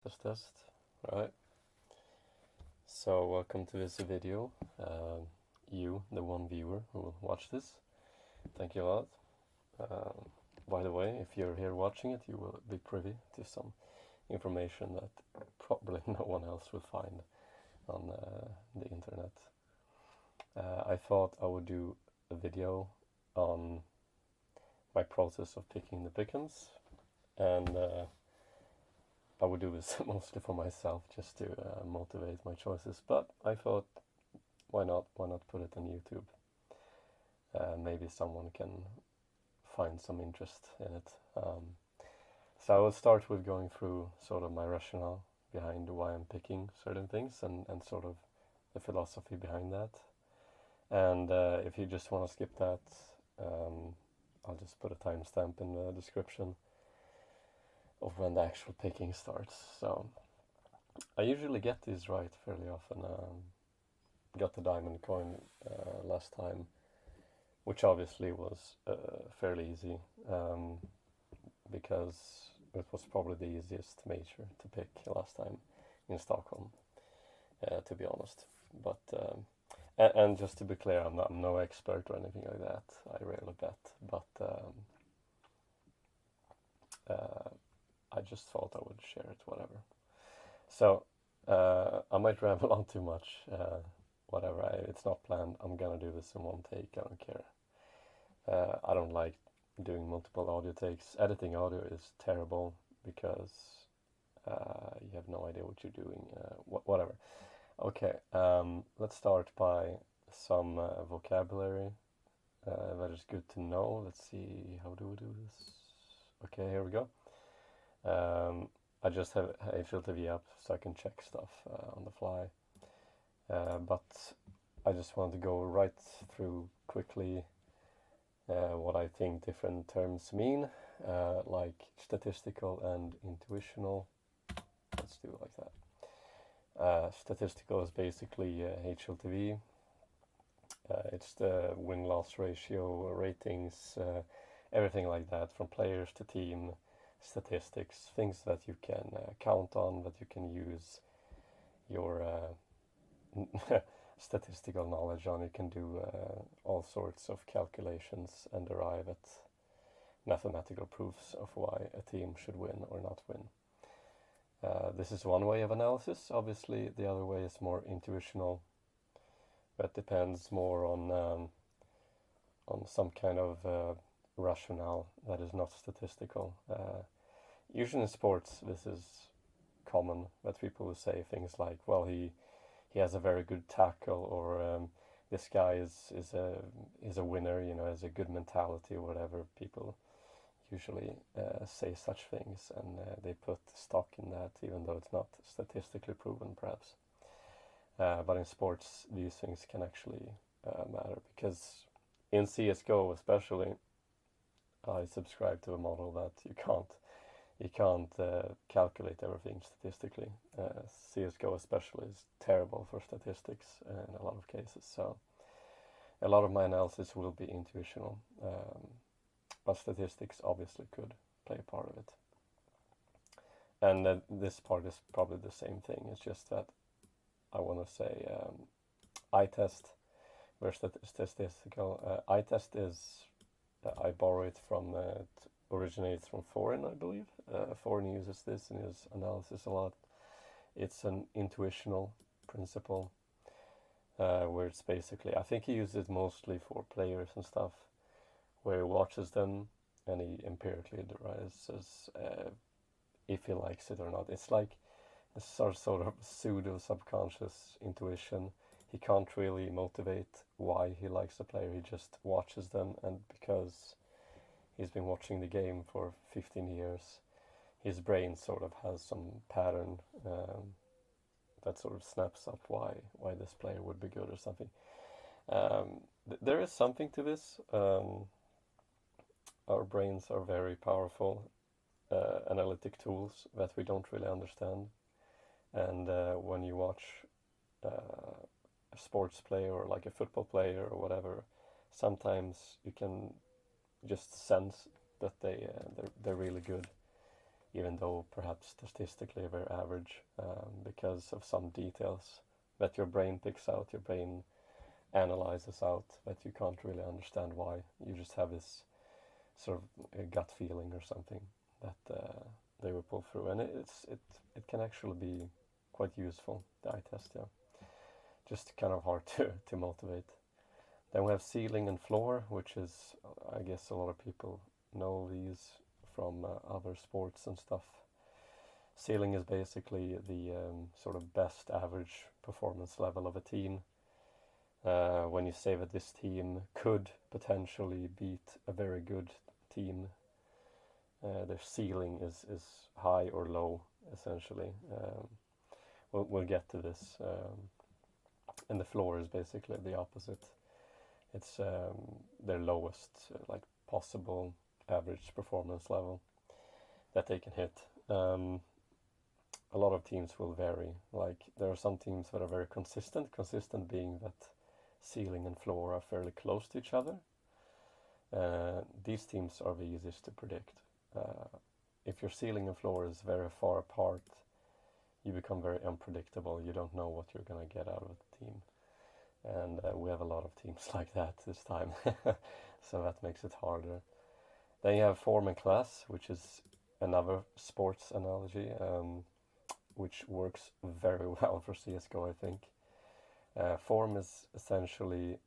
Test. Right. So welcome to this video. You, the one viewer who will watch this. Thank you a lot. By the way, if you're here watching it, you will be privy to some information that probably no one else will find on the internet. I thought I would do a video on my process of picking the PickEms, and I would do this mostly for myself, just to motivate my choices. But I thought, why not? Why not put it on YouTube? Maybe someone can find some interest in it. So I will start with going through sort of my rationale behind why I'm picking certain things and sort of the philosophy behind that. And if you just want to skip that, I'll just put a timestamp in the description of when the actual picking starts. So I usually get these right fairly often. Got the diamond coin last time, which obviously was fairly easy, because it was probably the easiest major to pick last time in Stockholm, to be honest. But and just to be clear, I'm no expert or anything like that. I rarely bet, but I just thought I would share it, whatever. So I might ramble on too much, whatever. It's not planned. I'm gonna do this in one take. I don't care. I don't like doing multiple audio takes. Editing audio is terrible because you have no idea what you're doing. Whatever. Okay, let's start by some vocabulary that is good to know. Let's see, how do we do this? Okay, here we go. I just have a filter V up so I can check stuff on the fly. But I just want to go right through quickly what I think different terms mean, like statistical and intuitional. Let's do it like that. Statistical is basically HLTV. It's the win-loss ratio, ratings, everything like that, from players to team, statistics, things that you can count on, that you can use your statistical knowledge on. You can do all sorts of calculations and arrive at mathematical proofs of why a team should win or not win. This is one way of analysis. Obviously, the other way is more intuitional. That depends more on some kind of rationale that is not statistical. Usually in sports, this is common, that people will say things like, well, he has a very good tackle, or this guy is a winner, has a good mentality, or whatever. People usually say such things, and they put stock in that, even though it's not statistically proven, perhaps. But in sports, these things can actually matter, because in CSGO especially, I subscribe to a model that you can't calculate everything statistically. CSGO especially is terrible for statistics in a lot of cases, so a lot of my analysis will be intuitional, but statistics obviously could play a part of it. And this part is probably the same thing. It's just that I want to say eye test versus statistical. Eye test is, I borrow it from, it originates from Foreign, I believe. Foreign uses this in his analysis a lot. It's an intuitional principle, where it's basically, I think he uses it mostly for players and stuff, where he watches them and he empirically derives if he likes it or not. It's like a sort of pseudo subconscious intuition. He can't really motivate why he likes a player. He just watches them, and because he's been watching the game for 15 years, his brain sort of has some pattern that sort of snaps up why this player would be good or something. There is something to this. Our brains are very powerful analytic tools that we don't really understand. And when you watch a sports player, or like a football player or whatever, sometimes you can just sense that they're really good. even though perhaps statistically very average, because of some details that your brain picks out, your brain analyzes out, that you can't really understand why. You just have this sort of a gut feeling or something that they will pull through, and it can actually be quite useful, the eye test, yeah. Just kind of hard to motivate. Then we have ceiling and floor, which is, I guess a lot of people know these from other sports and stuff. Ceiling is basically the sort of best average performance level of a team. When you say that this team could potentially beat a very good team, their ceiling is high or low, essentially. We'll get to this. And the floor is basically the opposite. It's their lowest like possible average performance level that they can hit. A lot of teams will vary. Like there are some teams that are very consistent. Consistent being that ceiling and floor are fairly close to each other. These teams are the easiest to predict. If your ceiling and floor is very far apart, you become very unpredictable. You don't know what you're going to get out of the team. And we have a lot of teams like that this time, so that makes it harder. Then you have form and class, which is another sports analogy, which works very well for CSGO, I think. Form is essentially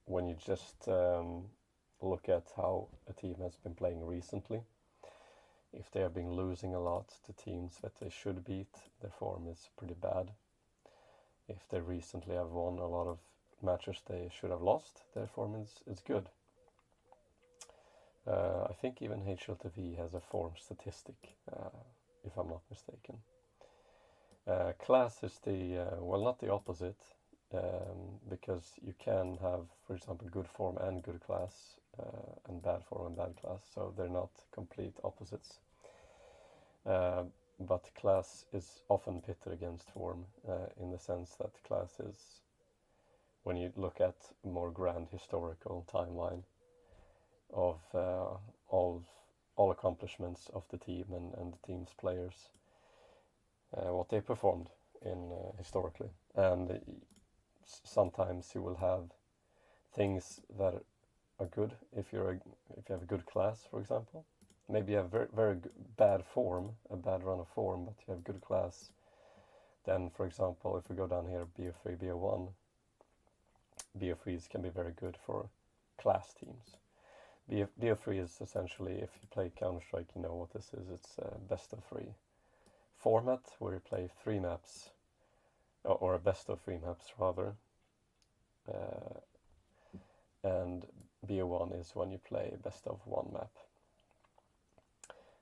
when you just look at how a team has been playing recently. If they have been losing a lot to teams that they should beat, their form is pretty bad. If they recently have won a lot of matches they should have lost, their form is good. I think even HLTV has a form statistic, if I'm not mistaken. Class is the, well, not the opposite, because you can have, for example, good form and good class, and bad form and bad class, so they're not complete opposites. But class is often pitted against form, in the sense that class is, when you look at a more grand historical timeline of all accomplishments of the team and the team's players, what they performed in historically, and sometimes you will have things that are good if you have a good class, for example. Maybe you have very bad form, a bad run of form, but you have good class. Then, for example, if we go down here, BO3, BO1, BO3s can be very good for class teams. BO3 is essentially, if you play Counter-Strike, you know what this is. It's a best of 3 format where you play 3 maps, or a best of 3 maps rather. And BO1 is when you play best of 1 map.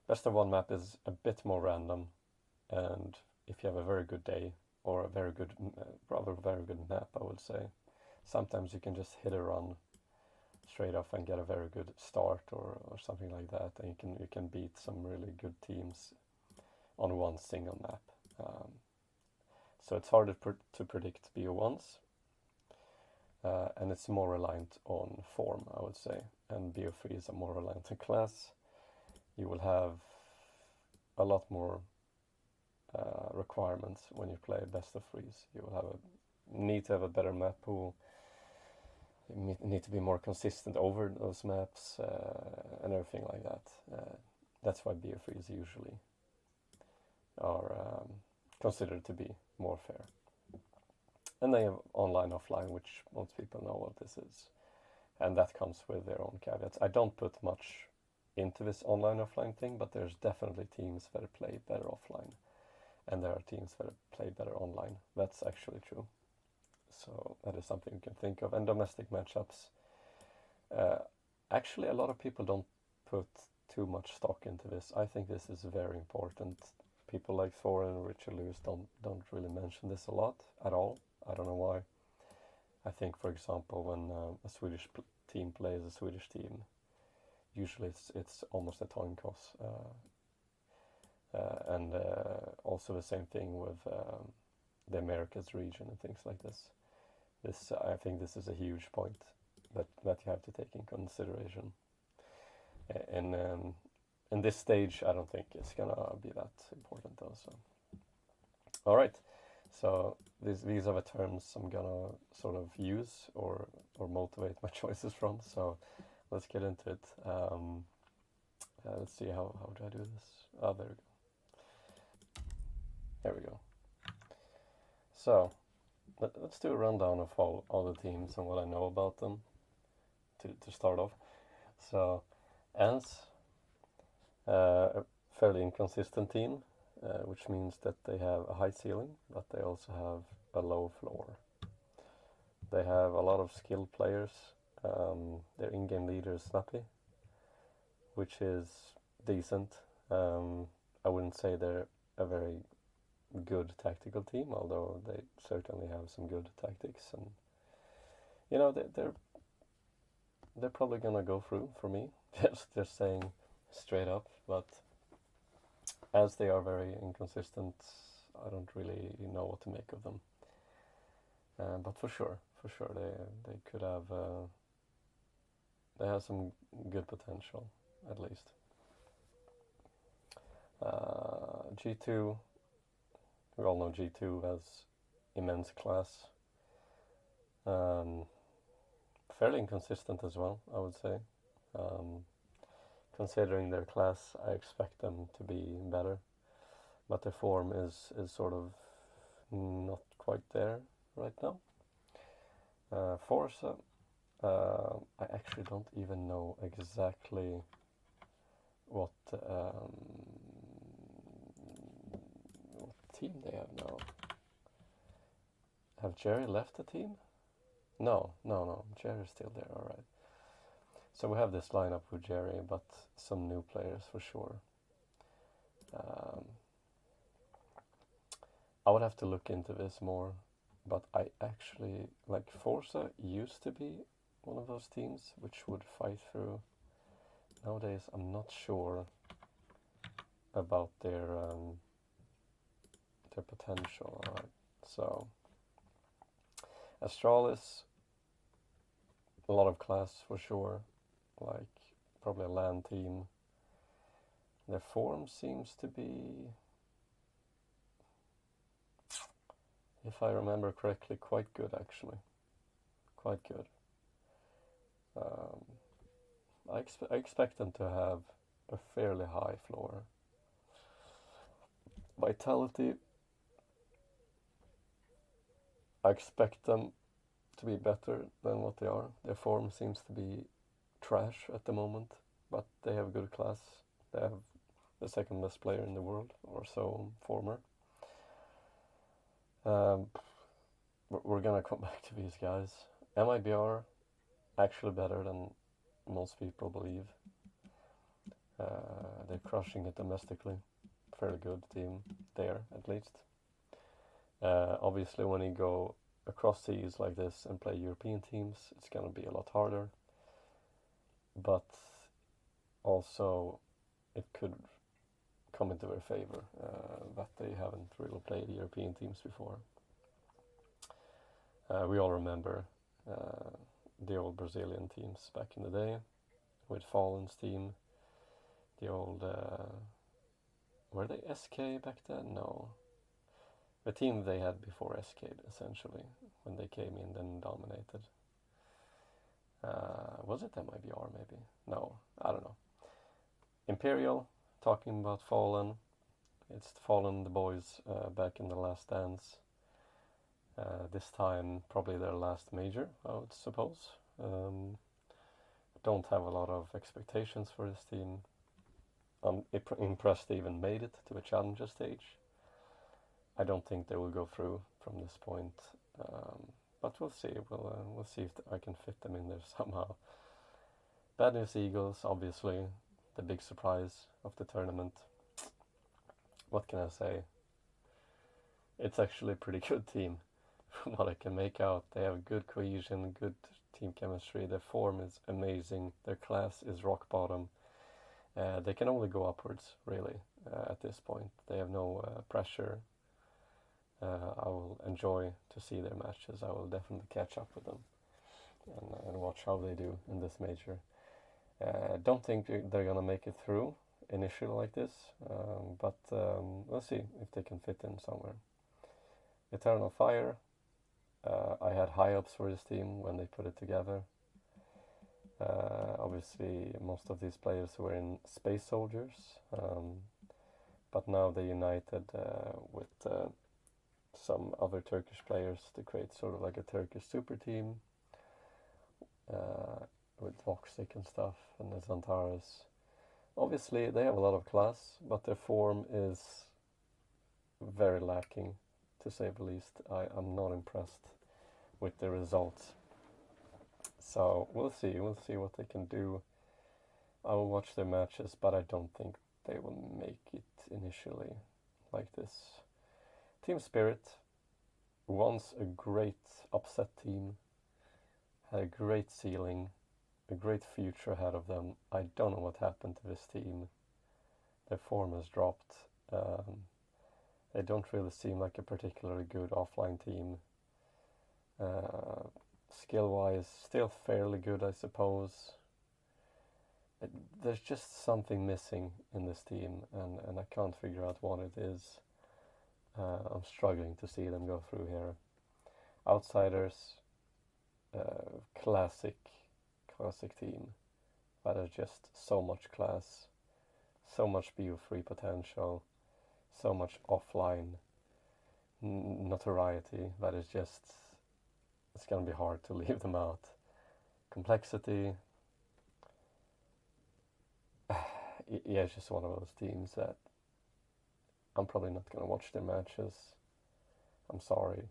Best of 1 map is a bit more random, and if you have a very good day, or a very good, rather very good map, I would say, sometimes you can just hit a run straight off and get a very good start, or something like that, and you can beat some really good teams on one single map. So it's harder to predict BO1s, and it's more reliant on form, I would say, and BO3s are more reliant on class. You will have a lot more requirements when you play best of 3s. You will have need to have a better map pool. You need to be more consistent over those maps, and everything like that. That's why BO3s usually are considered to be more fair. And they have online, offline, which most people know what this is. And that comes with their own caveats. I don't put much into this online offline thing, but there's definitely teams that play better offline, and there are teams that play better online. That's actually true. So that is something you can think of. And domestic matchups, actually a lot of people don't put too much stock into this. I think this is very important. People like Thor and Richard Lewis don't really mention this a lot at all. I don't know why. I think, for example, when a Swedish team plays a Swedish team, usually it's almost a coin toss, and also the same thing with the Americas region and things like this. I think this is a huge point that you have to take in consideration. And in this stage, I don't think it's gonna be that important though. So, all right. So these are the terms I'm gonna sort of use or motivate my choices from. So let's get into it. Let's see how do I do this? Oh, there we go. There we go. So let's do a rundown of all the teams and what I know about them to start off. So Ants, a fairly inconsistent team, which means that they have a high ceiling, but they also have a low floor. They have a lot of skilled players. Their in-game leader is Snappy, which is decent. I wouldn't say they're a very good tactical team, although they certainly have some good tactics, and you know they're probably gonna go through for me. just saying straight up, but as they are very inconsistent, I don't really know what to make of them. But for sure, they could have they have some good potential at least. G2, we all know G2 has immense class. Fairly inconsistent as well, I would say. Considering their class, I expect them to be better, but their form is sort of not quite there right now. Forza, I actually don't even know exactly what team they have now. Have Jerry left the team? No, Jerry's still there, alright. So we have this lineup with Jerry, but some new players for sure. I would have to look into this more, but I actually, like, Forza used to be one of those teams which would fight through. Nowadays, I'm not sure about their potential. Alright, so Astralis, a lot of class for sure, like probably a LAN team. Their form seems to be, if I remember correctly, quite good actually. Quite good. I expect them to have a fairly high floor. Vitality, I expect them to be better than what they are. Their form seems to be trash at the moment, but they have good class. They have the second best player in the world, or so, former. We're gonna come back to these guys. MIBR, actually better than most people believe. They're crushing it domestically. Fairly good team there, at least. Obviously, when you go across seas like this and play European teams, it's gonna be a lot harder. But also, it could come into their favor that they haven't really played European teams before. We all remember the old Brazilian teams back in the day, with Fallen's team, the old, were they SK back then? No. The team they had before SK, essentially, when they came in and dominated. Was it MIBR maybe? No, I don't know. Imperial, talking about Fallen. It's Fallen, the boys, back in the last dance. This time, probably their last major, I would suppose. Don't have a lot of expectations for this team. I'm impressed they even made it to a challenger stage. I don't think they will go through from this point, but we'll see. We'll see if I can fit them in there somehow. Bad News Eagles, obviously, the big surprise of the tournament. What can I say? It's actually a pretty good team. From what I can make out, they have good cohesion, good team chemistry. Their form is amazing. Their class is rock bottom. They can only go upwards, really, at this point. They have no pressure. I will enjoy to see their matches. I will definitely catch up with them and watch how they do in this major. Don't think they're gonna make it through initially like this, but we'll see if they can fit in somewhere. Eternal Fire, I had high hopes for this team when they put it together. Obviously, most of these players were in Space Soldiers, but now they united with some other Turkish players to create sort of like a Turkish super team with Voxic and stuff, and the Zantares. Obviously, they have a lot of class, but their form is very lacking, to say the least. I'm not impressed with the results. So we'll see what they can do. I will watch their matches, but I don't think they will make it initially like this. Team Spirit, once a great upset team, had a great ceiling, a great future ahead of them. I don't know what happened to this team. Their form has dropped. They don't really seem like a particularly good offline team. Skill-wise, still fairly good, I suppose. There's just something missing in this team, and I can't figure out what it is. I'm struggling to see them go through here. Outsiders, classic team that has just so much class, so much BO3 potential, so much offline notoriety that is just, it's gonna be hard to leave them out. Complexity, yeah, it's just one of those teams that I'm probably not gonna watch their matches. I'm sorry.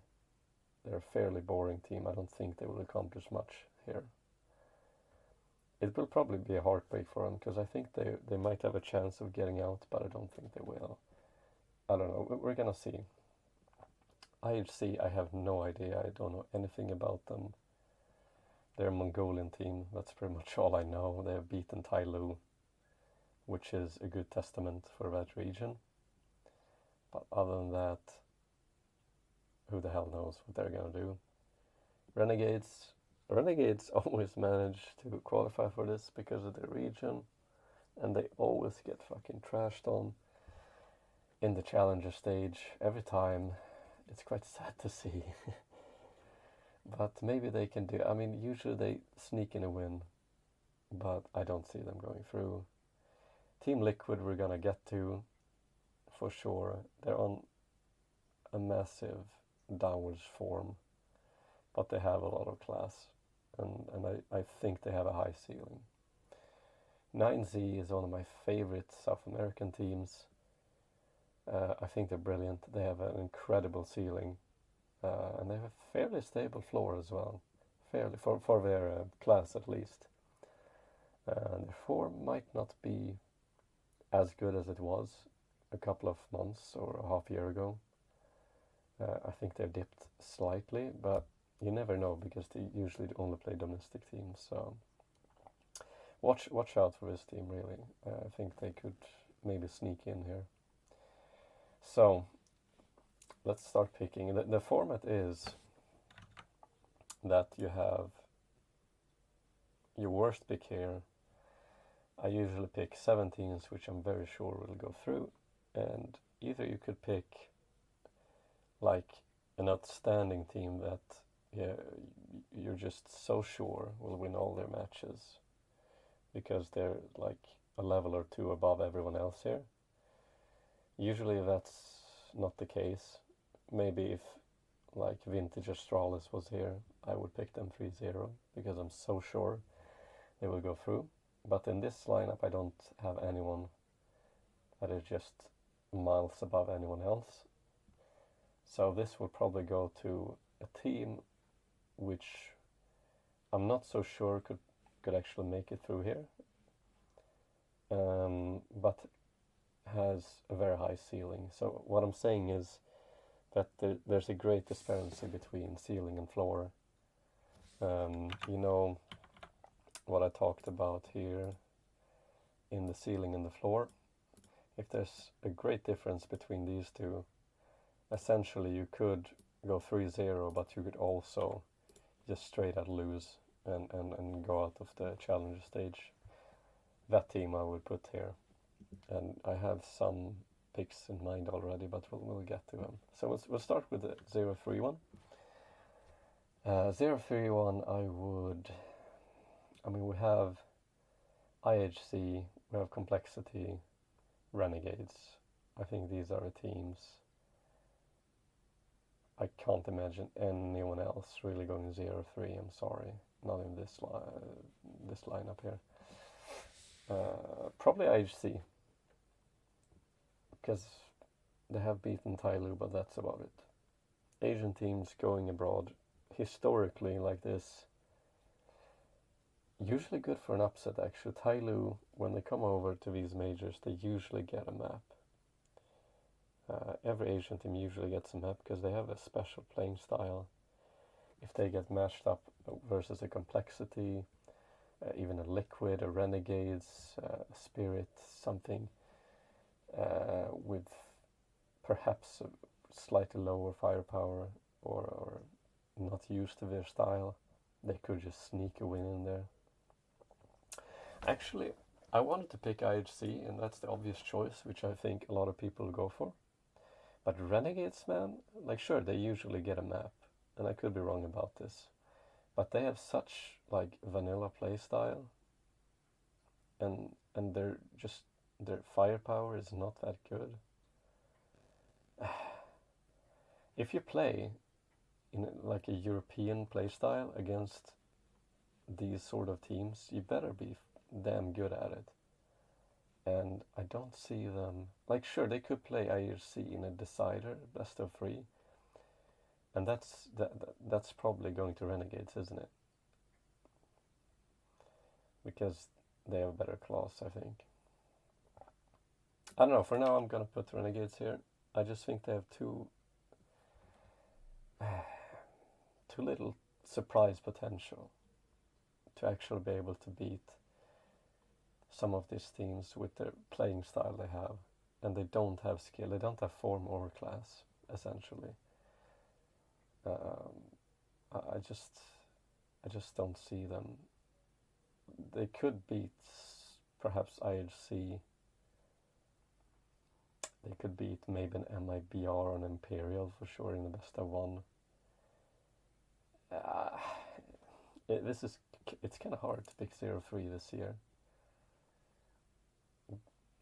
They're a fairly boring team. I don't think they will accomplish much here. It will probably be a heartbreak for them, because I think they might have a chance of getting out, but I don't think they will. I don't know. We're gonna see. IHC, I have no idea. I don't know anything about them. They're a Mongolian team. That's pretty much all I know. They have beaten Tyloo, which is a good testament for that region. But other than that, who the hell knows what they're gonna do. Renegades always manage to qualify for this because of their region, and they always get fucking trashed on in the challenger stage every time. It's quite sad to see. But maybe they can do, I mean, usually they sneak in a win, but I don't see them going through. Team Liquid we're gonna get to, for sure. They're on a massive downwards form, but they have a lot of class, and I think they have a high ceiling. 9Z is one of my favorite South American teams. I think they're brilliant. They have an incredible ceiling, and they have a fairly stable floor as well, fairly for their class at least. Their form might not be as good as it was a couple of months or a half year ago. I think they've dipped slightly, but you never know, because they usually only play domestic teams. So watch out for this team, really. I think they could maybe sneak in here. So let's start picking. The format is that you have your worst pick here. I usually pick 17s, which I'm very sure will go through, and either you could pick like an outstanding team that you're just so sure will win all their matches because they're like a level or two above everyone else here. Usually that's not the case. Maybe if like Vintage Astralis was here, I would pick them 3-0 because I'm so sure they will go through. But in this lineup I don't have anyone that is just miles above anyone else. So this will probably go to a team which I'm not so sure could actually make it through here, but has a very high ceiling. So what I'm saying is that there's a great disparity between ceiling and floor. You know what I talked about here in the ceiling and the floor. If there's a great difference between these two, essentially you could go 3-0, but you could also just straight out lose and go out of the challenger stage. That team I would put here. and I have some picks in mind already, but we'll get to them. So we'll start with the 031. 031, I mean, we have IHC, we have Complexity, Renegades. I think these are the teams. I can't imagine anyone else really going 0-3. I'm sorry, not in this lineup here. Probably IHC, because they have beaten Tyloo, but that's about it. Asian teams going abroad, historically like this, usually good for an upset actually. Tyloo, when they come over to these majors, they usually get a map. Every Asian team usually gets a map because they have a special playing style. If they get matched up versus a Complexity, even a Liquid, a Renegades, a Spirit, something with perhaps a slightly lower firepower or not used to their style, they could just sneak a win in there. Actually, I wanted to pick IHC, and that's the obvious choice, which I think a lot of people go for. But Renegades, man, like sure, they usually get a map, and I could be wrong about this, but they have such like vanilla play style, and their firepower is not that good. If you play in like a European play style against these sort of teams, you better be damn good at it. And I don't see them, like sure, they could play IRC in a decider, best of 3, and that's probably going to Renegades, isn't it? Because they have a better class, I think. I don't know, for now I'm gonna put Renegades here. I just think they have too little surprise potential to actually be able to beat some of these teams with their playing style they have, and they don't have skill, they don't have form or class, essentially. I just don't see them. They could beat perhaps IHC. They could beat maybe an MIBR or an Imperial for sure in the best of 1. It's kind of hard to pick 0-3 this year.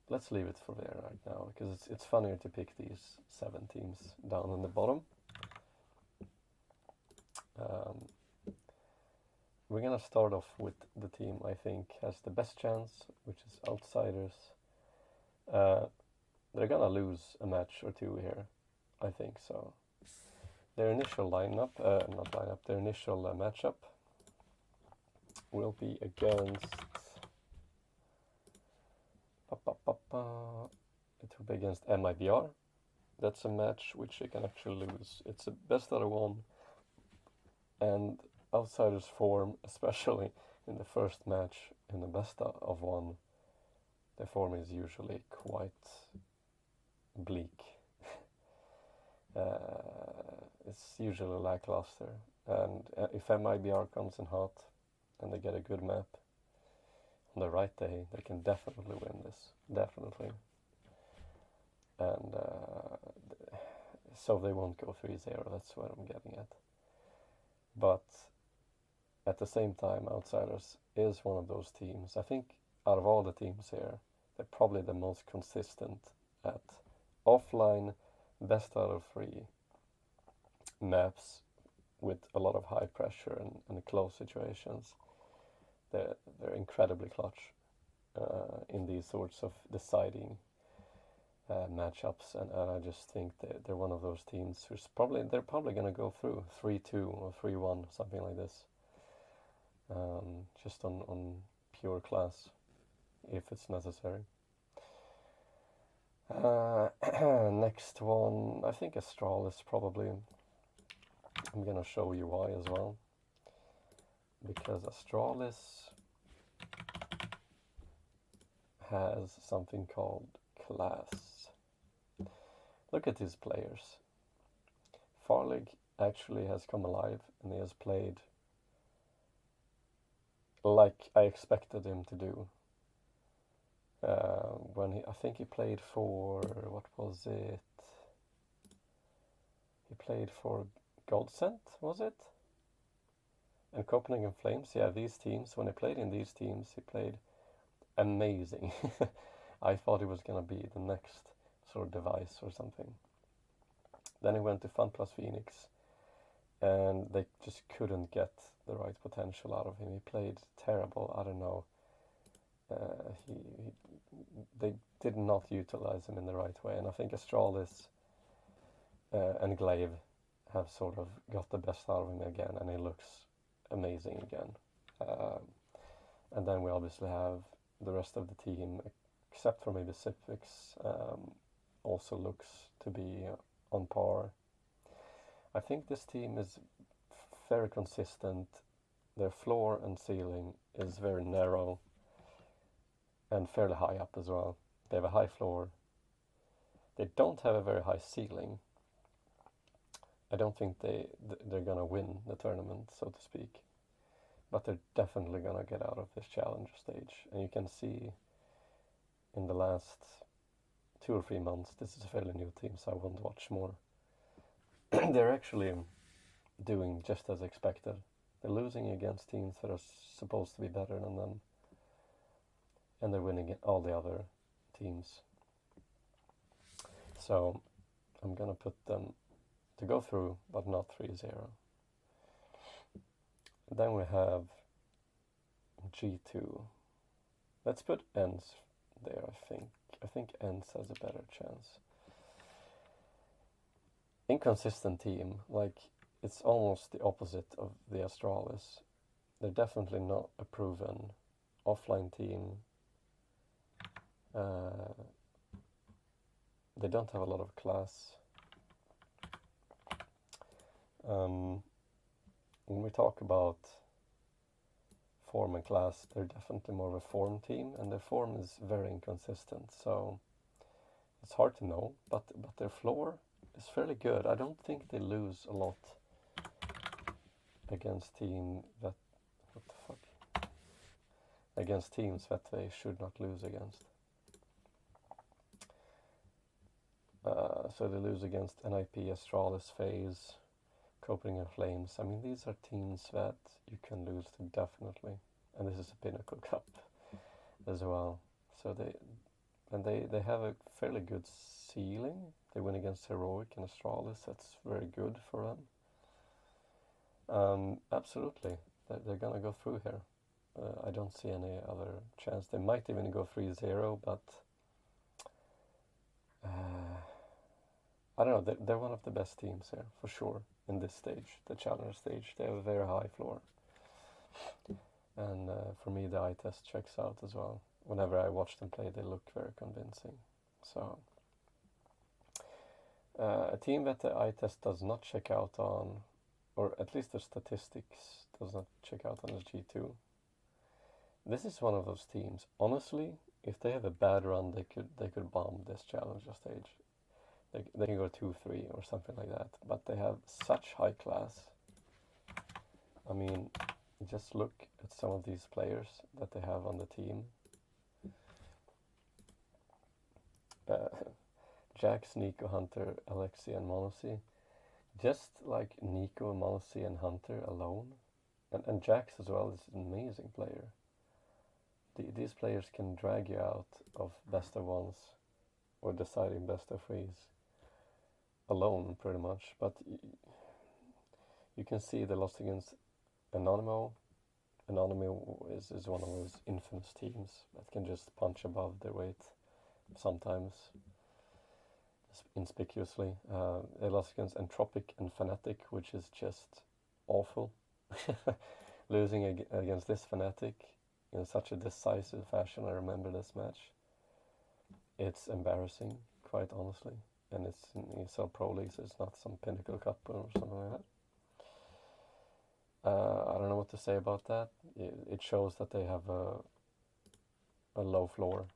Let's leave it for there right now, because it's funnier to pick these 7 teams down in the bottom. We're gonna start off with the team I think has the best chance, which is Outsiders. They're gonna lose a match or 2 here, I think so. Their initial their initial matchup will be against it will be against MIBR. That's a match which they can actually lose. It's a best out of 1, and Outsiders form, especially in the first match in the best of 1, the form is usually quite bleak. It's usually lackluster, and if MIBR comes in hot and they get a good map on the right day, they can definitely win this, definitely. And so they won't go 3-0, that's what I'm getting at. But at the same time, Outsiders is one of those teams. I think out of all the teams here, they're probably the most consistent at offline, best out of 3 maps with a lot of high pressure and close situations. They're incredibly clutch in these sorts of deciding matchups, and I just think they're one of those teams who's probably going to go through 3-2 or 3-1, something like this, just on pure class, if it's necessary. Next one, I think Astralis probably. I'm gonna show you why as well, because Astralis has something called class. Look at these players. Farlig actually has come alive, and he has played like I expected him to do. when I think he played for, what was it? He played for Godsent, was it? And Copenhagen Flames, yeah, these teams, when he played in these teams, he played amazing. I thought he was going to be the next sort of device or something. Then he went to Fun Plus Phoenix, and they just couldn't get the right potential out of him. He played terrible, I don't know. They did not utilize him in the right way, and I think Astralis and Glaive have sort of got the best out of him again, and he looks amazing again. And then we obviously have the rest of the team, except for maybe Sipvix, also looks to be on par. I think this team is very consistent. Their floor and ceiling is very narrow and fairly high up as well. They have a high floor. They don't have a very high ceiling. I don't think they're gonna win the tournament, so to speak, but they're definitely gonna get out of this challenger stage. And you can see in the last 2 or 3 months, this is a fairly new team, so I won't watch more. They're actually doing just as expected. They're losing against teams that are supposed to be better than them, and they're winning all the other teams. So I'm gonna put them to go through, but not 3-0. Then we have G2. Let's put ENS there, I think. I think ENS has a better chance. Inconsistent team, like it's almost the opposite of the Astralis. They're definitely not a proven offline team. They don't have a lot of class. When we talk about form and class, they're definitely more of a form team, and their form is very inconsistent, so it's hard to know, but their floor is fairly good. I don't think they lose a lot against teams that they should not lose against. So they lose against NIP, Astralis, FaZe, Copenhagen Flames. I mean, these are teams that you can lose to, definitely. And this is a Pinnacle Cup as well. So they have a fairly good ceiling. They win against Heroic and Astralis. That's very good for them. Absolutely, they're gonna go through here. I don't see any other chance. They might even go 3-0, but I don't know. They're one of the best teams here, for sure, in this stage, the challenger stage. They have a very high floor. And for me, the eye test checks out as well. Whenever I watch them play, they look very convincing. So, a team that the eye test does not check out on, or at least the statistics does not check out on, is G2. This is one of those teams. Honestly, if they have a bad run, they could bomb this challenger stage. They can go 2-3 or something like that. But they have such high class. I mean, just look at some of these players that they have on the team. Jax, Nico, Hunter, Alexi, and Monosy. Just like Nico, Monosy, and Hunter alone. And Jax as well is an amazing player. These players can drag you out of best of ones or deciding best of threes alone, pretty much. But you can see they lost against Anonymo. Anonymo is one of those infamous teams that can just punch above their weight sometimes, inconspicuously. They lost against Entropic and Fnatic, which is just awful. Losing against this Fnatic in such a decisive fashion, I remember this match. It's embarrassing, quite honestly. And it's in ESL Pro Leagues, it's not some Pinnacle Cup or something like that. I don't know what to say about that. It shows that they have a low floor.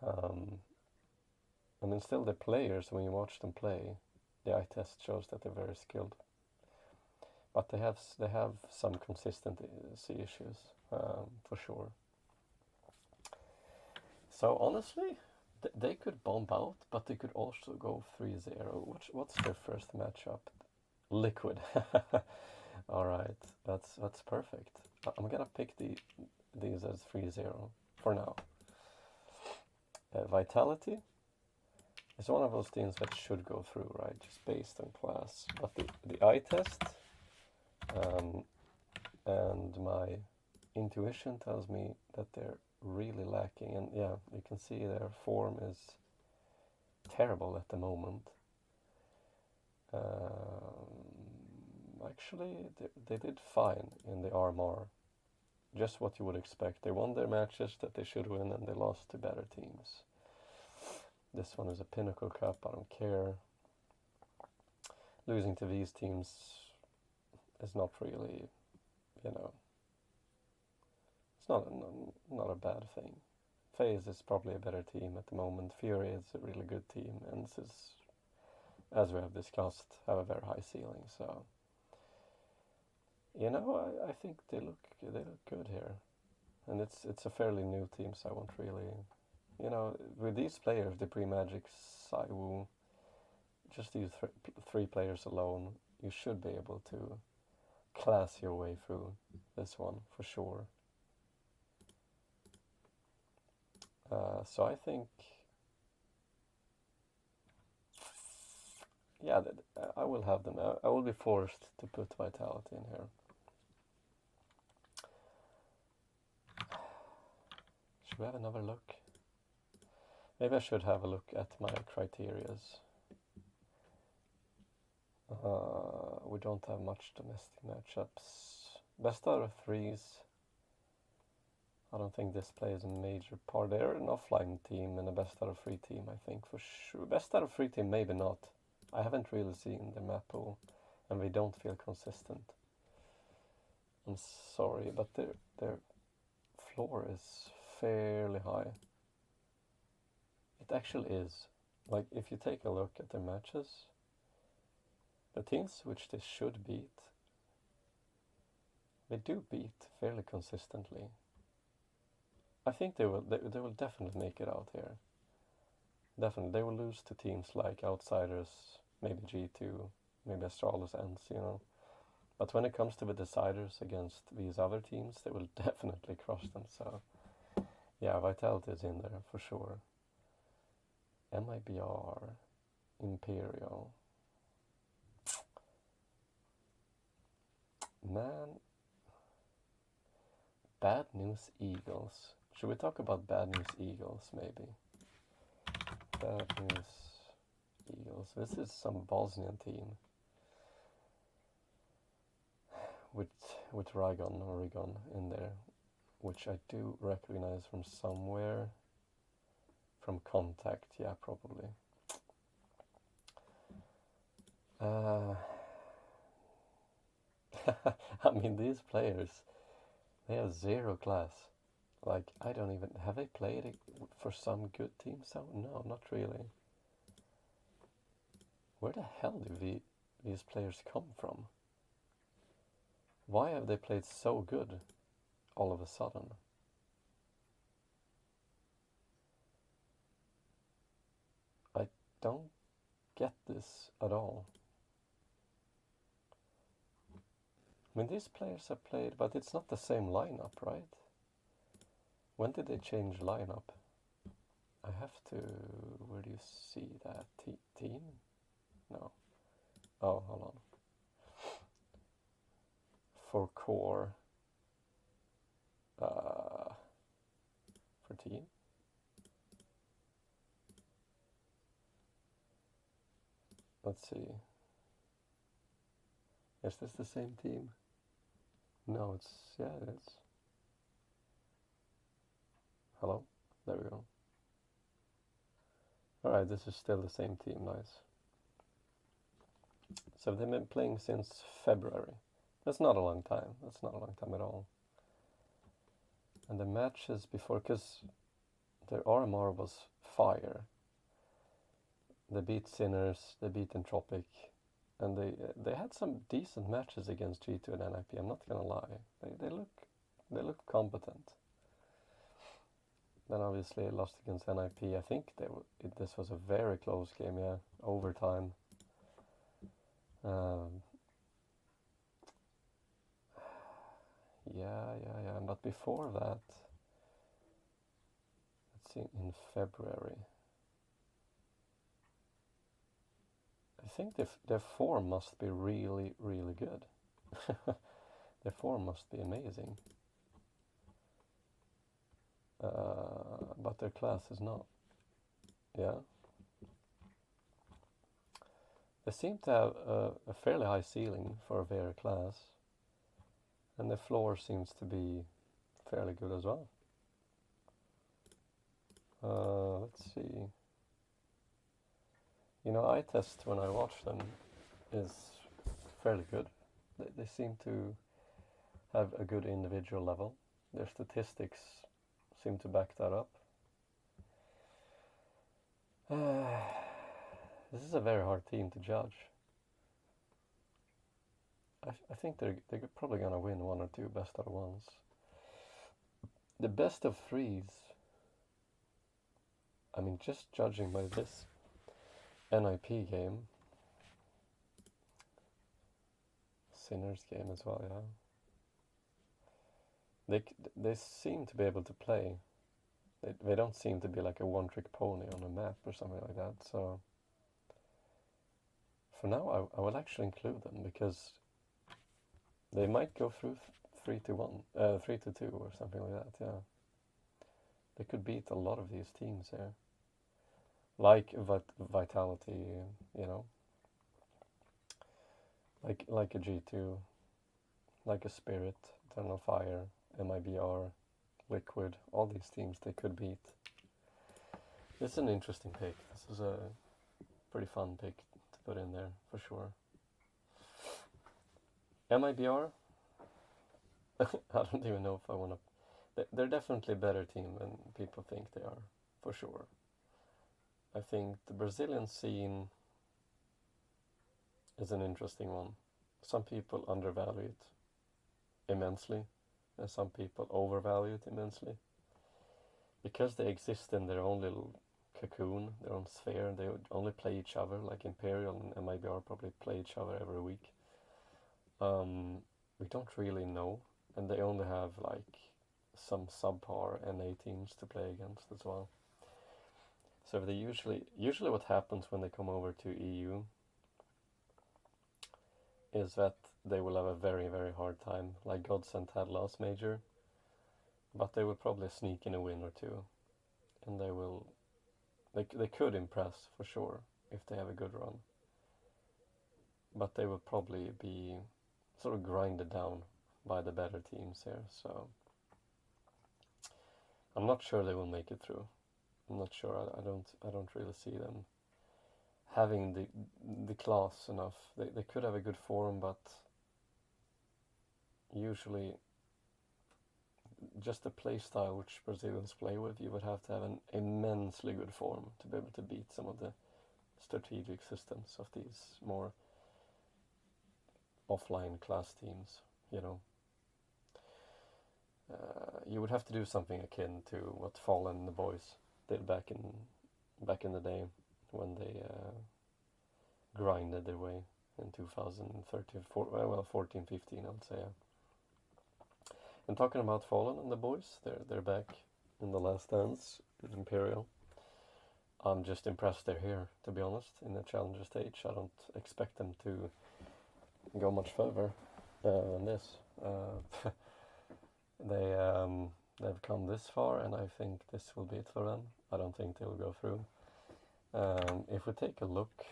I mean, still the players, when you watch them play, the eye test shows that they're very skilled. But they have some consistency issues, for sure. So honestly, they could bomb out, but they could also go 3-0. What's their first matchup? Liquid. All right, that's perfect. I'm gonna pick these as 3-0 for now. Vitality is one of those teams that should go through, right? Just based on class. But the eye test and my intuition tells me that they're really lacking. And yeah, you can see their form is terrible at the moment. Actually, they did fine in the RMR. Just what you would expect. They won their matches that they should win, and they lost to better teams. This one is a Pinnacle Cup, I don't care. Losing to these teams is not really, you know, it's not a bad thing. FaZe is probably a better team at the moment. Fury is a really good team, and this is, as we have discussed, have a very high ceiling. So, you know, I think they look good here, and it's a fairly new team, so I won't really, you know, with these players, the pre-Magic, Saiwu, just these three players alone, you should be able to class your way through this one for sure. So I think, yeah, I will have them. I will be forced to put Vitality in here. Should we have another look? Maybe I should have a look at my criterias. We don't have much domestic matchups. Best out of threes. I don't think this plays a major part. They're an offline team and a best out of three team, I think, for sure. Best out of three team, maybe not. I haven't really seen the map pool, and they don't feel consistent. I'm sorry, but their floor is fairly high. It actually is. Like, if you take a look at their matches, the teams which they should beat, they do beat fairly consistently. I think they will definitely make it out here. Definitely, they will lose to teams like Outsiders, maybe G2, maybe Astralis ends, you know. But when it comes to the deciders against these other teams, they will definitely crush them. So, yeah, Vitality is in there for sure. MIBR, Imperial. Man, Bad News Eagles. Should we talk about Bad News Eagles, maybe? Bad News Eagles. This is some Bosnian team with Oregon in there, which I do recognize from somewhere. From Contact, yeah, probably. I mean, these players, they have zero class. Like, I don't even... Have they played it for some good teams? So, no, not really. Where the hell do these players come from? Why have they played so good all of a sudden? I don't get this at all. I mean, these players have played, but it's not the same lineup, right? When did they change lineup? I have to... Where do you see that? Team? No. Oh, hold on. For core. For team? Let's see. Is this the same team? No, it's... Yeah, it is. Hello? There we go. Alright, this is still the same team, nice. So they've been playing since February. That's not a long time. That's not a long time at all. And the matches before, because their RMR was fire. They beat Sinners, they beat Entropic, and they had some decent matches against G2 and NIP. I'm not gonna lie. They look competent. then obviously lost against NIP. I think this was a very close game, yeah, overtime. Yeah. But before that, let's see, in February, I think their form must be really, really good. Their form must be amazing. But their class is not. Yeah. They seem to have a fairly high ceiling for their class. And the floor seems to be fairly good as well. Let's see. You know, eye test when I watch them is fairly good. They seem to have a good individual level. Their statistics seem to back that up. This is a very hard team to judge. I think they're probably going to win one or two best out of ones. The best of threes, I mean, just judging by this NIP game, Sinners game as well, yeah. They seem to be able to play. They don't seem to be like a one-trick pony on a map or something like that. So for now, I will actually include them because they might go through 3-1, 3-2 or something like that. Yeah, they could beat a lot of these teams here, like Vitality, you know, like a G2, like a Spirit, Eternal Fire, MIBR, Liquid. All these teams they could beat. This is an interesting pick. This is a pretty fun pick to put in there for sure. MIBR, I don't even know if I want to. They're definitely a better team than people think they are, for sure. I think the Brazilian scene is an interesting one. Some people undervalue it immensely, and some people overvalue it immensely. Because they exist in their own little cocoon, their own sphere, they would only play each other, like Imperial and MIBR probably play each other every week. We don't really know, and they only have like some subpar NA teams to play against as well. So they usually what happens when they come over to EU is that they will have a very, very hard time, like Godsent had last major, but they will probably sneak in a win or two, and they could impress for sure if they have a good run, but they will probably be sort of grinded down by the better teams here. So I'm not sure they will make it through. I'm not sure. I don't really see them having the class enough. They could have a good form, but usually just the play style which Brazilians play with, you would have to have an immensely good form to be able to beat some of the strategic systems of these more offline class teams, you know. You would have to do something akin to what Fallen and the boys did back in the day when they grinded their way in 2013, 14, 15, I would say. And talking about Fallen and the boys, they're back in the last dance with Imperial. I'm just impressed they're here, to be honest, in the challenger stage. I don't expect them to go much further than this. They've come this far, and I think this will be it for them. I don't think they will go through. If we take a look,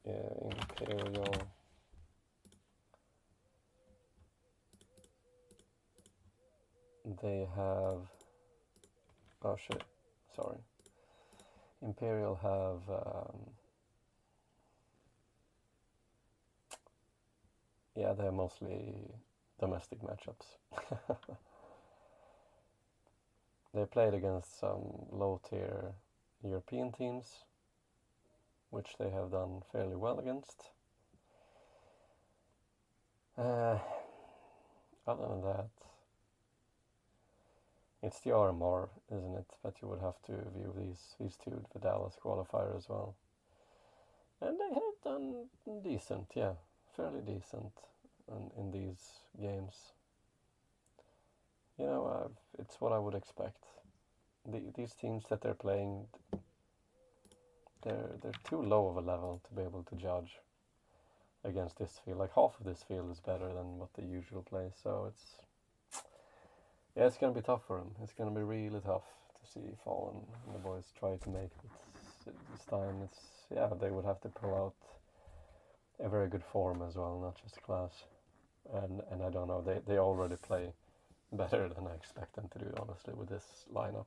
Imperial, they have, oh shit, sorry. Imperial have, yeah, they're mostly domestic matchups. They played against some low-tier European teams, which they have done fairly well against. Other than that, It's the RMR, isn't it? That you would have to view these two, the Dallas qualifier as well. And they have done decent, yeah, fairly decent in these games. You know, it's what I would expect. These teams that they're playing, they're too low of a level to be able to judge against this field. Like half of this field is better than what they usually play, so it's gonna be tough for them. It's gonna be really tough to see Fallen and the boys try to make it this time. They would have to pull out a very good form as well, not just class. And I don't know, they already play better than I expect them to do, honestly, with this lineup.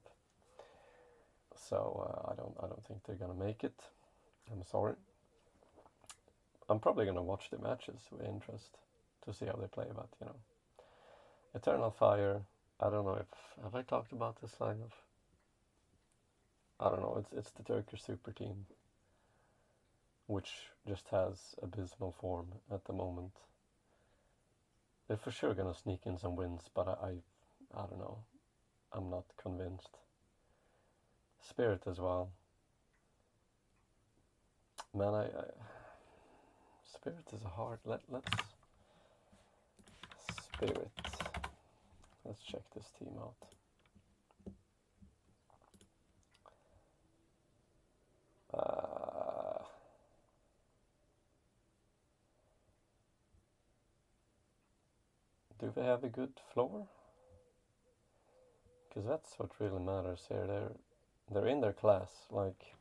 So I don't think they're gonna make it. I'm sorry. I'm probably gonna watch the matches with interest to see how they play, but you know, Eternal Fire. I don't know if have I talked about this lineup. I don't know. It's the Turkish super team, which just has abysmal form at the moment. They're for sure gonna sneak in some wins, but I don't know. I'm not convinced. Spirit as well. Man, Spirit is a hard. Let's Spirit. Let's check this team out. Do they have a good floor? Because that's what really matters here. They're in their class. Like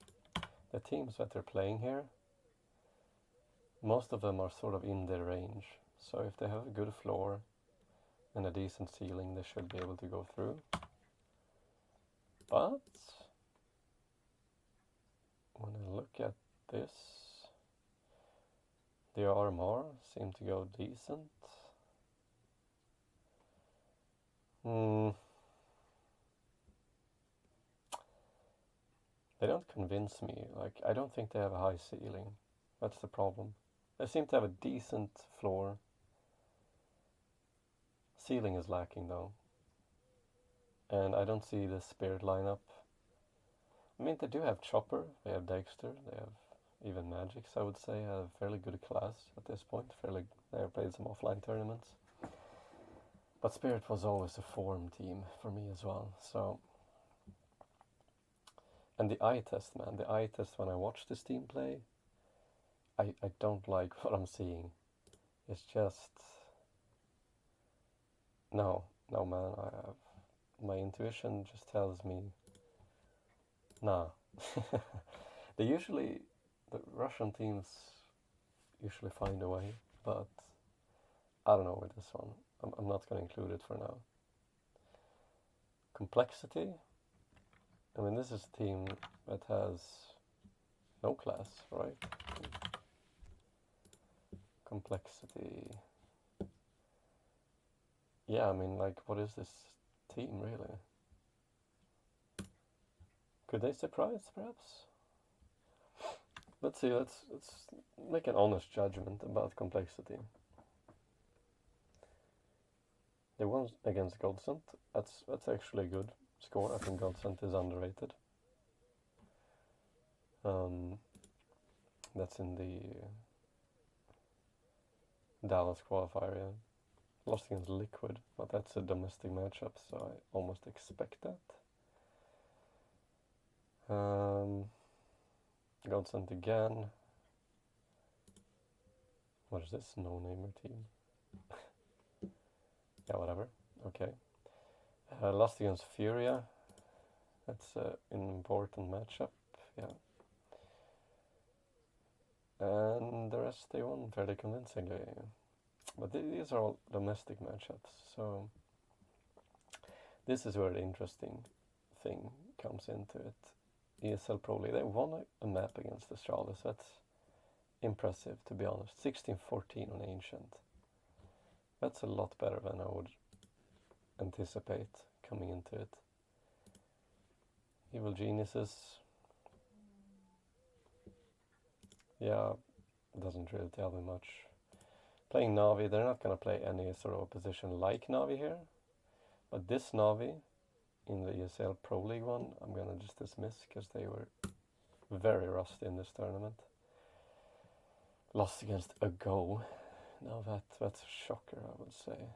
the teams that they're playing here, most of them are sort of in their range. So if they have a good floor and a decent ceiling, they should be able to go through. But when I look at this, the RMR seem to go decent. They don't convince me. Like, I don't think they have a high ceiling. That's the problem. They seem to have a decent floor. Ceiling is lacking though. And I don't see the Spirit lineup. I mean, they do have Chopper, they have Dexter, they have even Magix, I would say, have fairly good class at this point. They have played some offline tournaments. But Spirit was always a form team for me as well, so... And the eye test, man, the eye test when I watch this team play, I don't like what I'm seeing. It's just... No, man, my intuition just tells me, nah. The Russian teams usually find a way, but I don't know with this one. I'm not going to include it for now. Complexity. I mean, this is a team that has no class, right? Complexity. Yeah, I mean, like, what is this team, really? Could they surprise, perhaps? Let's see, let's make an honest judgment about Complexity. They won against Godsent. That's actually a good score. I think Godsent is underrated. That's in the Dallas qualifier, yeah. Lost against Liquid, but that's a domestic matchup, so I almost expect that. Godsent again. What is this? No-namer team. Yeah, whatever. Okay. Lost against Furia. That's an important matchup. Yeah. And the rest they won fairly convincingly. But these are all domestic matchups, so this is where the interesting thing comes into it. ESL Pro League, they won a map against Astralis. That's impressive, to be honest. 16-14 on Ancient. That's a lot better than I would anticipate coming into it. Evil Geniuses. Yeah, doesn't really tell me much. Playing Navi, they're not going to play any sort of opposition like Navi here. But this Navi in the ESL Pro League one, I'm gonna just dismiss because they were very rusty in this tournament. Lost against a Go. Now that's a shocker, I would say.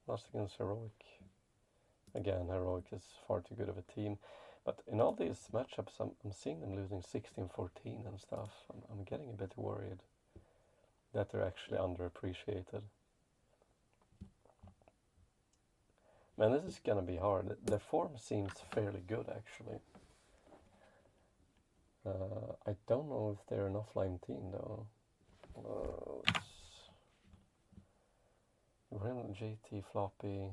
Lost against Heroic. Again, Heroic is far too good of a team. But in all these matchups, I'm seeing them losing 16-14 and stuff. I'm getting a bit worried that they're actually underappreciated. Man, this is gonna be hard. Their form seems fairly good, actually. I don't know if they're an offline team, though. Grim, JT, Floppy.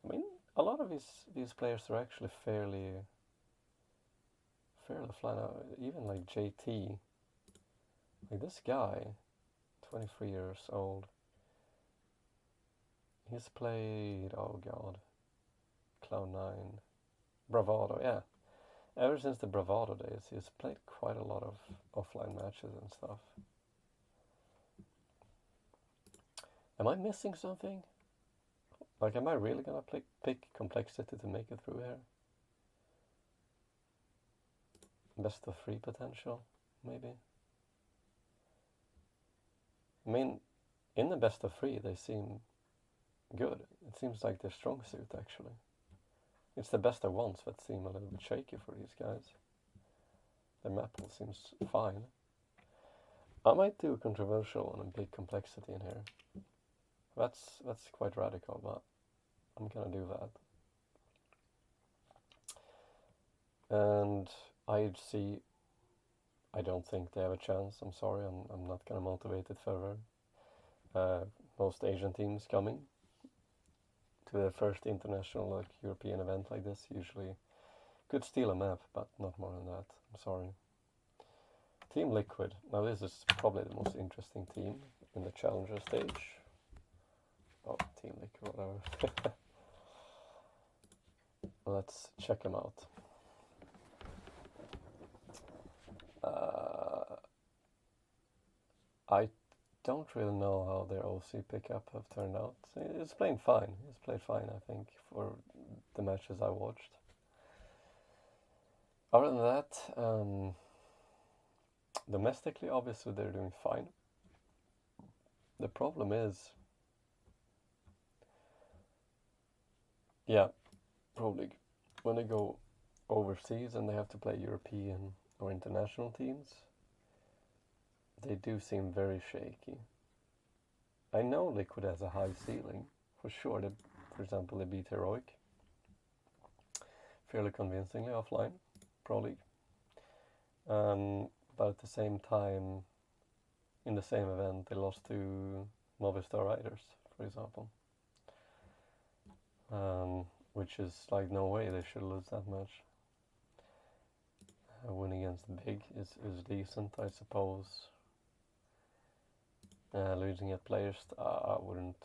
I mean, a lot of these players are actually fairly flying out. Even like JT, like this guy, 23 years old. He's played, oh god, Cloud9, Bravado, yeah. Ever since the Bravado days, he's played quite a lot of offline matches and stuff. Am I missing something? Like, am I really gonna pick Complexity to make it through here? Best of 3 potential, maybe? I mean, in the best of 3, they seem good. It seems like their strong suit, actually. It's the best of 1s that seem a little bit shaky for these guys. The map seems fine. I might do controversial and a big Complexity in here. That's quite radical, but I'm gonna do that. And IHC, I don't think they have a chance. I'm sorry, I'm not gonna motivate it further. Most Asian teams coming to their first international, like, European event like this usually could steal a map, but not more than that. I'm sorry. Team Liquid. Now this is probably the most interesting team in the challenger stage. Oh, Team Liquid, whatever. Let's check them out. I don't really know how their OC pickup have turned out. It's playing fine. It's played fine, I think, for the matches I watched. Other than that, domestically, obviously, they're doing fine. The problem is, yeah, probably when they go overseas and they have to play European or international teams, they do seem very shaky. I know Liquid has a high ceiling, for sure. For example, they beat Heroic fairly convincingly offline, Pro League. But at the same time, in the same event, they lost to Movistar Riders, for example. Which is like, no way they should lose that much. A win against Big is decent, I suppose. Losing at players, I wouldn't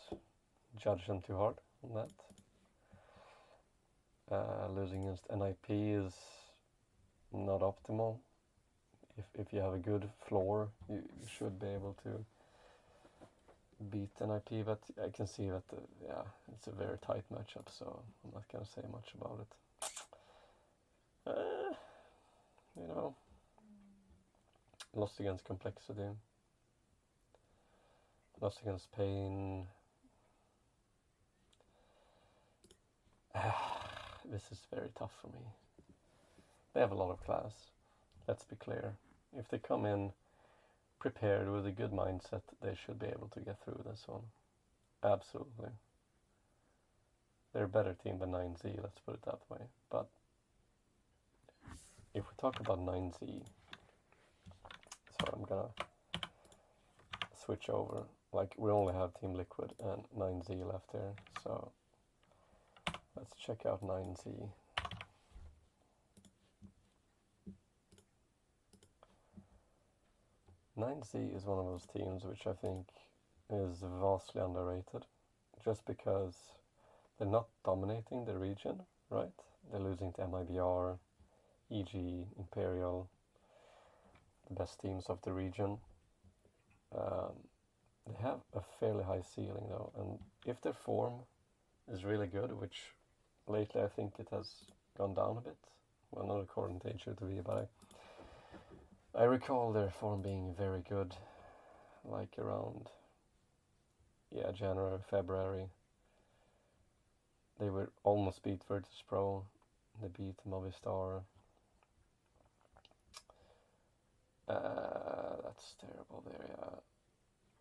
judge them too hard on that. Losing against NIP is not optimal. If you have a good floor, you should be able to beat NIP, but I can see that, yeah, it's a very tight matchup, so I'm not going to say much about it. You know, lost against Complexity, lost against Pain. This is very tough for me. They have a lot of class, let's be clear. If they come in prepared with a good mindset, they should be able to get through this one. Absolutely. They're a better team than 9Z, let's put it that way. But if we talk about 9Z, so I'm gonna switch over. Like, we only have Team Liquid and 9Z left here, so let's check out 9Z. Z is one of those teams which I think is vastly underrated, just because they're not dominating the region, right? They're losing to MIBR, EG, Imperial, the best teams of the region. they have a fairly high ceiling though, and if their form is really good, which lately I think it has gone down a bit, well, not according to HTV, but I recall their form being very good, like around, yeah, January, February. They were almost beat Virtus Pro, they beat Movistar. That's terrible there, yeah.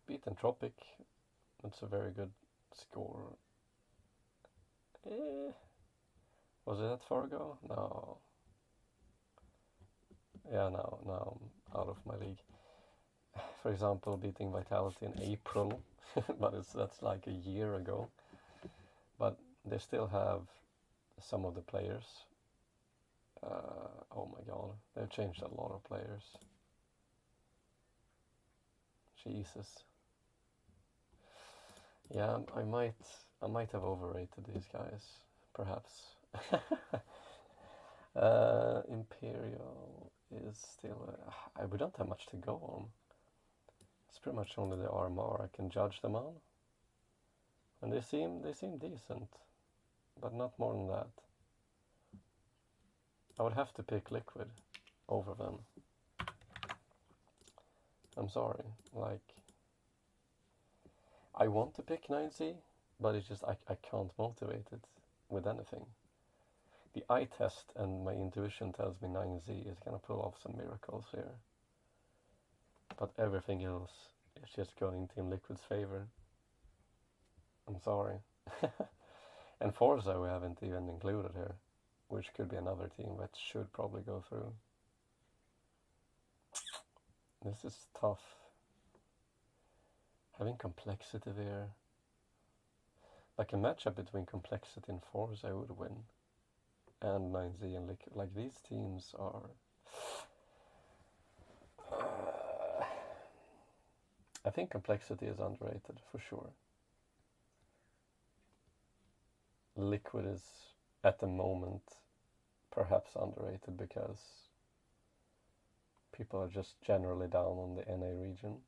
Beat Entropic, that's a very good score. Was it that far ago? No. Yeah, now I'm out of my league. For example, beating Vitality in April, but that's like a year ago. But they still have some of the players. Oh my god, they've changed a lot of players. Jesus. Yeah, I might have overrated these guys, perhaps. Imperial is still. We don't have much to go on. It's pretty much only the RMR I can judge them on, and they seem decent, but not more than that. I would have to pick Liquid over them. I'm sorry, like, I want to pick 9Z, but it's just I can't motivate it with anything. The eye test and my intuition tells me 9Z is gonna pull off some miracles here. But everything else is just going Team Liquid's favor. I'm sorry. And Forza we haven't even included here, which could be another team that should probably go through. This is tough. Having Complexity there. Like a matchup between Complexity and Forza I would win. And 9Z and Liquid. Like these teams are... I think Complexity is underrated for sure. Liquid is at the moment perhaps underrated because people are just generally down on the NA region.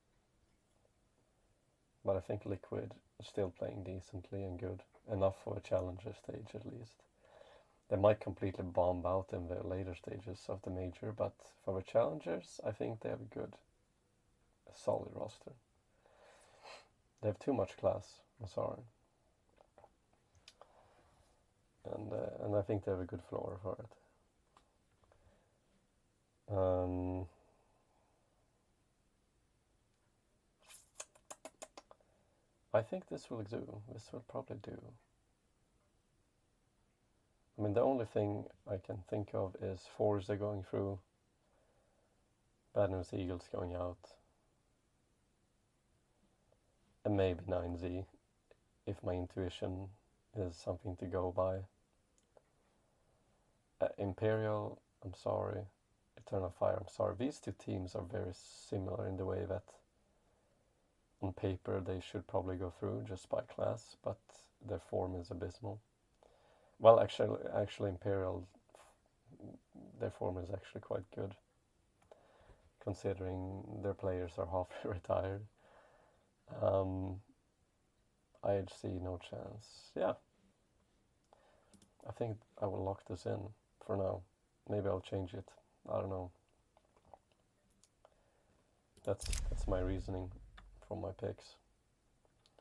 But I think Liquid is still playing decently and good, enough for a challenger stage at least. They might completely bomb out in the later stages of the major, but for the challengers I think they have a solid roster. They have too much class, I'm sorry. And I think they have a good floor for it. I think this will do. This will probably do. I mean, the only thing I can think of is Forza going through, Bad News Eagles going out, and maybe 9Z, if my intuition is something to go by. Imperial, I'm sorry. Eternal Fire, I'm sorry. These two teams are very similar in the way that on paper they should probably go through just by class, but their form is abysmal. Well, actually Imperial, their form is actually quite good, considering their players are half retired. IHC, no chance. Yeah. I think I will lock this in for now. Maybe I'll change it. I don't know. That's my reasoning from my picks.